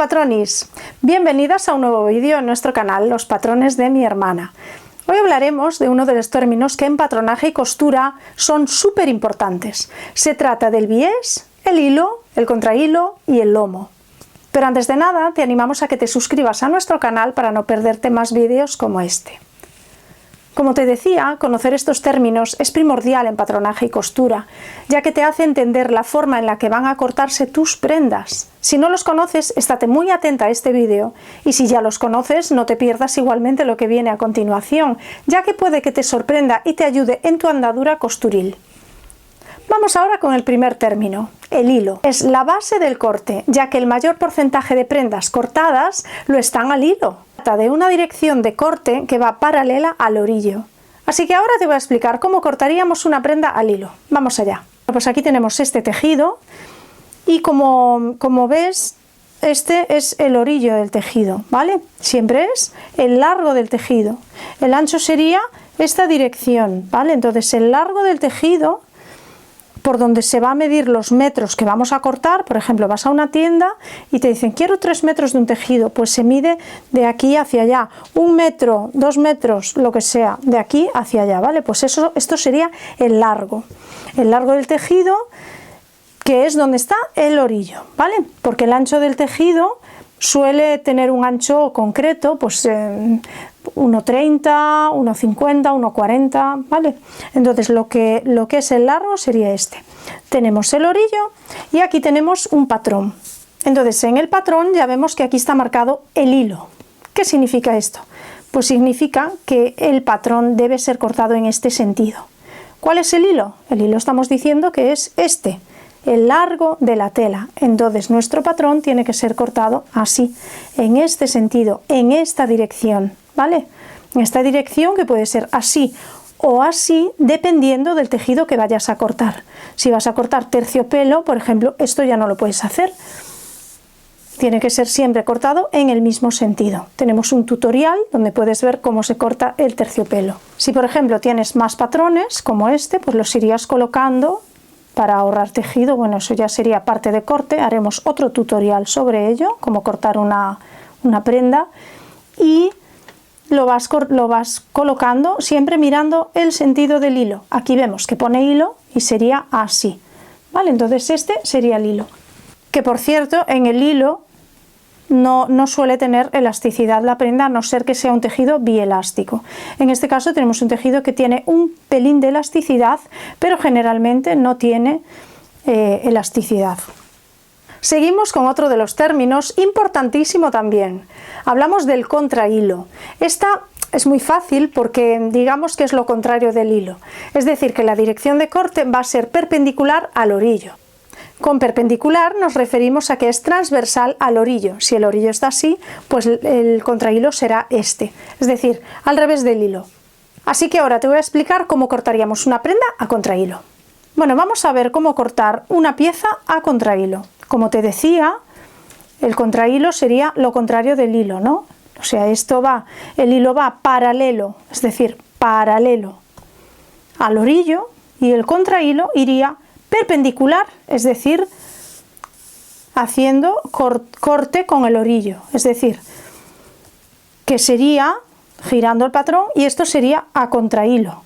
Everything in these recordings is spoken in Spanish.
patronis, bienvenidas a un nuevo vídeo en nuestro canal Los patrones de mi hermana. Hoy hablaremos de uno de los términos que en patronaje y costura son súper importantes. Se trata del bies, el hilo, el contrahilo y el lomo. Pero antes de nada te animamos a que te suscribas a nuestro canal para no perderte más vídeos como este. Como te decía, conocer estos términos es primordial en patronaje y costura, ya que te hace entender la forma en la que van a cortarse tus prendas. Si no los conoces, estate muy atenta a este vídeo, y si ya los conoces, no te pierdas igualmente lo que viene a continuación, ya que puede que te sorprenda y te ayude en tu andadura costuril. Vamos ahora con el primer término, el hilo. Es la base del corte, ya que el mayor porcentaje de prendas cortadas lo están al hilo. Se trata de una dirección de corte que va paralela al orillo. Así que ahora te voy a explicar cómo cortaríamos una prenda al hilo. Vamos allá. Pues aquí tenemos este tejido y como ves, este es el orillo del tejido, ¿vale? Siempre es el largo del tejido. El ancho sería esta dirección, ¿vale? Entonces el largo del tejido, por donde se va a medir los metros que vamos a cortar, por ejemplo, vas a una tienda y te dicen quiero 3 metros de un tejido, pues se mide de aquí hacia allá, 1 metro, 2 metros, lo que sea, de aquí hacia allá, ¿vale? Pues esto sería el largo del tejido, que es donde está el orillo, ¿vale? Porque el ancho del tejido suele tener un ancho concreto, pues 1,30, 1,50, 1,40, ¿vale? Entonces lo que es el largo sería este. Tenemos el orillo y aquí tenemos un patrón. Entonces en el patrón ya vemos que aquí está marcado el hilo. ¿Qué significa esto? Pues significa que el patrón debe ser cortado en este sentido. ¿Cuál es el hilo? El hilo estamos diciendo que es este, el largo de la tela. Entonces nuestro patrón tiene que ser cortado así, en este sentido, en esta dirección, ¿vale? En esta dirección, que puede ser así o así, dependiendo del tejido que vayas a cortar. Si vas a cortar terciopelo, por ejemplo, esto ya no lo puedes hacer. Tiene que ser siempre cortado en el mismo sentido. Tenemos un tutorial donde puedes ver cómo se corta el terciopelo. Si por ejemplo tienes más patrones como este, pues los irías colocando para ahorrar tejido. Bueno, eso ya sería parte de corte. Haremos otro tutorial sobre ello, cómo cortar una prenda, y lo vas colocando siempre mirando el sentido del hilo. Aquí vemos que pone hilo y sería así, ¿vale? Entonces este sería el hilo. Que por cierto, en el hilo no suele tener elasticidad la prenda, a no ser que sea un tejido bielástico. En este caso tenemos un tejido que tiene un pelín de elasticidad, pero generalmente no tiene elasticidad. Seguimos con otro de los términos, importantísimo también. Hablamos del contrahilo. Esta es muy fácil porque digamos que es lo contrario del hilo. Es decir, que la dirección de corte va a ser perpendicular al orillo. Con perpendicular nos referimos a que es transversal al orillo. Si el orillo está así, pues el contrahilo será este, es decir, al revés del hilo. Así que ahora te voy a explicar cómo cortaríamos una prenda a contrahilo. Bueno, vamos a ver cómo cortar una pieza a contrahilo. Como te decía, el contrahilo sería lo contrario del hilo, ¿no? O sea, el hilo va paralelo, es decir, paralelo al orillo, y el contrahilo iría perpendicular, es decir, haciendo corte con el orillo, es decir, que sería girando el patrón, y esto sería a contrahilo,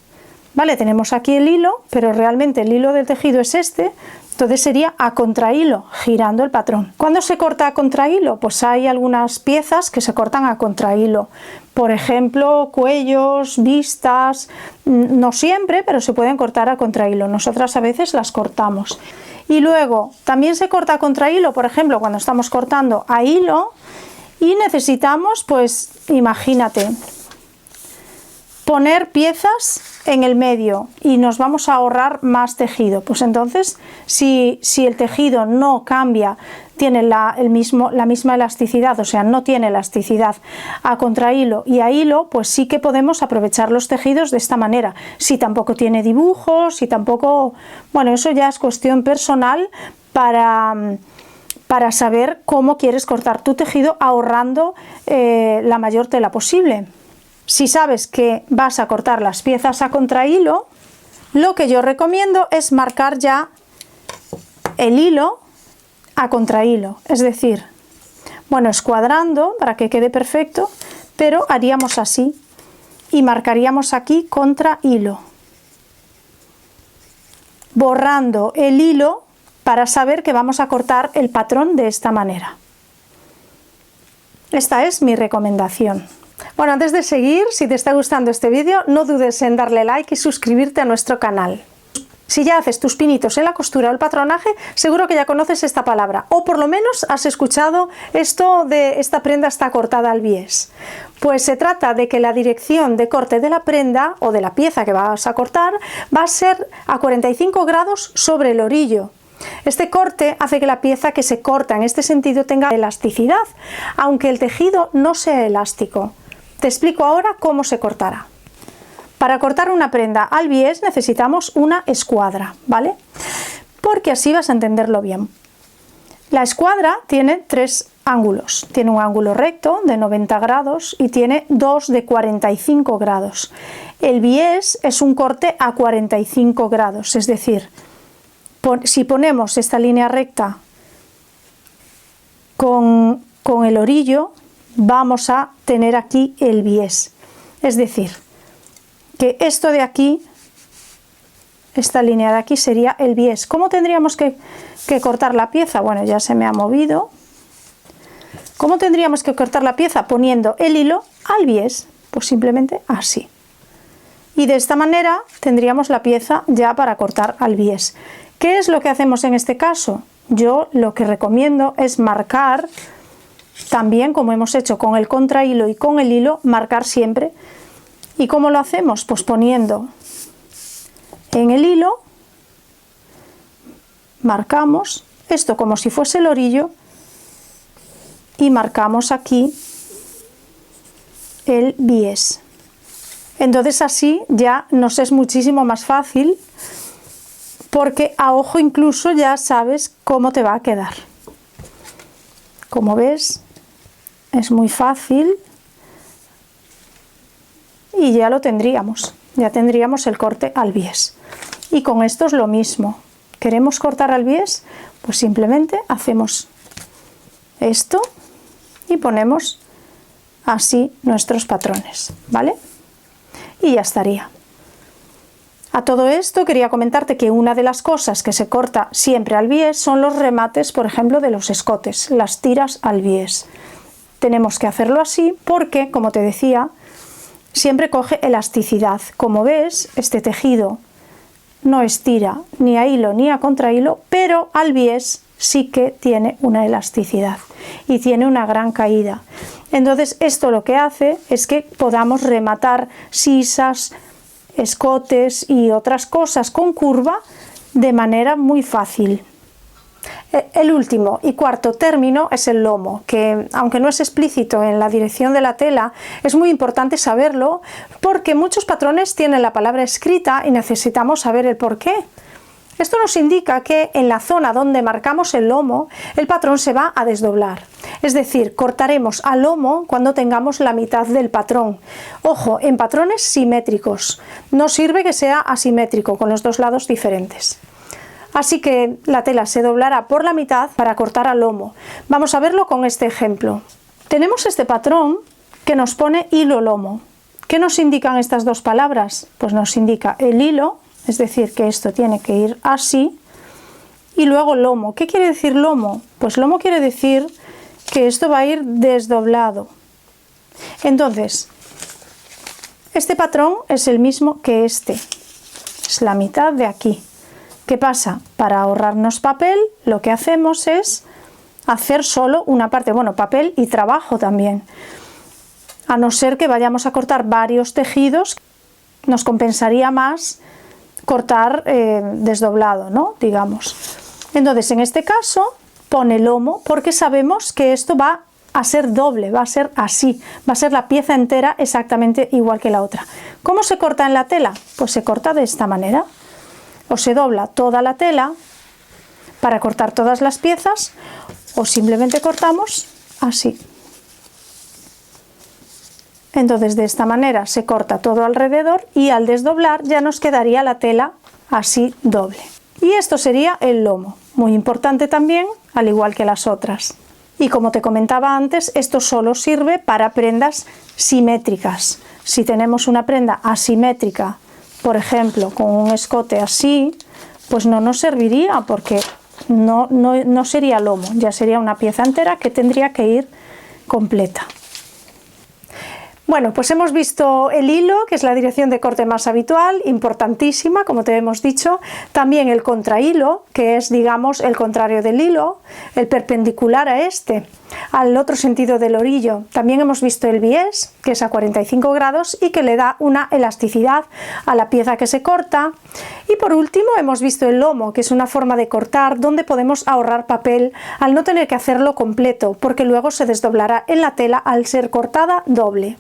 ¿vale? Tenemos aquí el hilo, pero realmente el hilo del tejido es este, entonces sería a contrahilo, girando el patrón. ¿Cuándo se corta a contrahilo? Pues hay algunas piezas que se cortan a contrahilo. Por ejemplo, cuellos, vistas, no siempre, pero se pueden cortar a contrahilo. Nosotras a veces las cortamos. Y luego, también se corta a contrahilo, por ejemplo, cuando estamos cortando a hilo y necesitamos, pues, imagínate, poner piezas en el medio y nos vamos a ahorrar más tejido. Pues entonces, si el tejido no cambia, tiene la misma elasticidad, o sea, no tiene elasticidad a contrahilo y a hilo, pues sí que podemos aprovechar los tejidos de esta manera. Si tampoco tiene dibujos, si tampoco... Bueno, eso ya es cuestión personal para saber cómo quieres cortar tu tejido ahorrando la mayor tela posible. Si sabes que vas a cortar las piezas a contrahilo, lo que yo recomiendo es marcar ya el hilo a contrahilo, es decir, bueno, escuadrando para que quede perfecto, pero haríamos así y marcaríamos aquí contra hilo, borrando el hilo para saber que vamos a cortar el patrón de esta manera. Esta es mi recomendación. Bueno, antes de seguir, si te está gustando este vídeo, no dudes en darle like y suscribirte a nuestro canal. Si ya haces tus pinitos en la costura o el patronaje, seguro que ya conoces esta palabra, o por lo menos has escuchado esto de esta prenda está cortada al bies. Pues se trata de que la dirección de corte de la prenda o de la pieza que vas a cortar va a ser a 45 grados sobre el orillo. Este corte hace que la pieza que se corta en este sentido tenga elasticidad, aunque el tejido no sea elástico. Te explico ahora cómo se cortará. Para cortar una prenda al bies necesitamos una escuadra, ¿vale? Porque así vas a entenderlo bien. La escuadra tiene tres ángulos. Tiene un ángulo recto de 90 grados y tiene dos de 45 grados. El bies es un corte a 45 grados, es decir, si ponemos esta línea recta con el orillo, vamos a tener aquí el bies. Es decir, que esto de aquí, esta línea de aquí sería el bies. ¿Cómo tendríamos que cortar la pieza? Bueno, ya se me ha movido. ¿Cómo tendríamos que cortar la pieza? Poniendo el hilo al bies, pues simplemente así. Y de esta manera tendríamos la pieza ya para cortar al bies. ¿Qué es lo que hacemos en este caso? Yo lo que recomiendo es marcar, también como hemos hecho con el contrahilo y con el hilo, marcar siempre. ¿Y cómo lo hacemos? Pues poniendo en el hilo, marcamos esto como si fuese el orillo y marcamos aquí el bies. Entonces así ya nos es muchísimo más fácil porque a ojo incluso ya sabes cómo te va a quedar. Como ves, es muy fácil. Y ya lo tendríamos, ya tendríamos el corte al bies. Y con esto es lo mismo. ¿Queremos cortar al bies? Pues simplemente hacemos esto y ponemos así nuestros patrones, ¿vale? Y ya estaría. A todo esto quería comentarte que una de las cosas que se corta siempre al bies son los remates, por ejemplo, de los escotes, las tiras al bies. Tenemos que hacerlo así porque, como te decía, siempre coge elasticidad. Como ves, este tejido no estira ni a hilo ni a contrahilo, pero al bies sí que tiene una elasticidad y tiene una gran caída. Entonces esto lo que hace es que podamos rematar sisas, escotes y otras cosas con curva de manera muy fácil. El último y cuarto término es el lomo, que aunque no es explícito en la dirección de la tela, es muy importante saberlo porque muchos patrones tienen la palabra escrita y necesitamos saber el por qué. Esto nos indica que en la zona donde marcamos el lomo, el patrón se va a desdoblar. Es decir, cortaremos al lomo cuando tengamos la mitad del patrón. Ojo, en patrones simétricos. No sirve que sea asimétrico, con los dos lados diferentes. Así que la tela se doblará por la mitad para cortar al lomo. Vamos a verlo con este ejemplo. Tenemos este patrón que nos pone hilo-lomo. ¿Qué nos indican estas dos palabras? Pues nos indica el hilo, es decir, que esto tiene que ir así, y luego lomo. ¿Qué quiere decir lomo? Pues lomo quiere decir que esto va a ir desdoblado. Entonces, este patrón es el mismo que este. Es la mitad de aquí. ¿Qué pasa? Para ahorrarnos papel, lo que hacemos es hacer solo una parte, bueno, papel y trabajo también. A no ser que vayamos a cortar varios tejidos, nos compensaría más cortar desdoblado, ¿no? Digamos. Entonces, en este caso, pone lomo porque sabemos que esto va a ser doble, va a ser así, va a ser la pieza entera exactamente igual que la otra. ¿Cómo se corta en la tela? Pues se corta de esta manera. O se dobla toda la tela para cortar todas las piezas o simplemente cortamos así. Entonces de esta manera se corta todo alrededor y al desdoblar ya nos quedaría la tela así doble. Y esto sería el lomo, muy importante también, al igual que las otras. Y como te comentaba antes, esto solo sirve para prendas simétricas. Si tenemos una prenda asimétrica, por ejemplo, con un escote así, pues no nos serviría porque no sería lomo, ya sería una pieza entera que tendría que ir completa. Bueno, pues hemos visto el hilo, que es la dirección de corte más habitual, importantísima, como te hemos dicho. También el contrahilo, que es, digamos, el contrario del hilo, el perpendicular a este, al otro sentido del orillo. También hemos visto el bies, que es a 45 grados y que le da una elasticidad a la pieza que se corta. Y por último hemos visto el lomo, que es una forma de cortar donde podemos ahorrar papel al no tener que hacerlo completo, porque luego se desdoblará en la tela al ser cortada doble.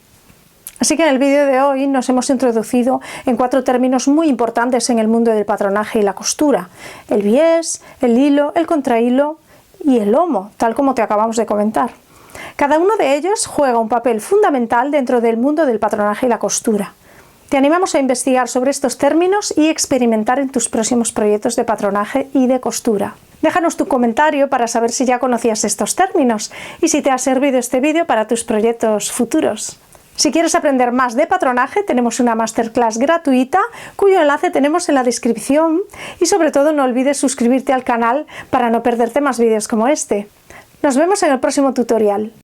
Así que en el vídeo de hoy nos hemos introducido en 4 términos muy importantes en el mundo del patronaje y la costura: el bies, el hilo, el contrahilo y el lomo, tal como te acabamos de comentar. Cada uno de ellos juega un papel fundamental dentro del mundo del patronaje y la costura. Te animamos a investigar sobre estos términos y experimentar en tus próximos proyectos de patronaje y de costura. Déjanos tu comentario para saber si ya conocías estos términos y si te ha servido este vídeo para tus proyectos futuros. Si quieres aprender más de patronaje, tenemos una masterclass gratuita cuyo enlace tenemos en la descripción, y sobre todo no olvides suscribirte al canal para no perderte más vídeos como este. Nos vemos en el próximo tutorial.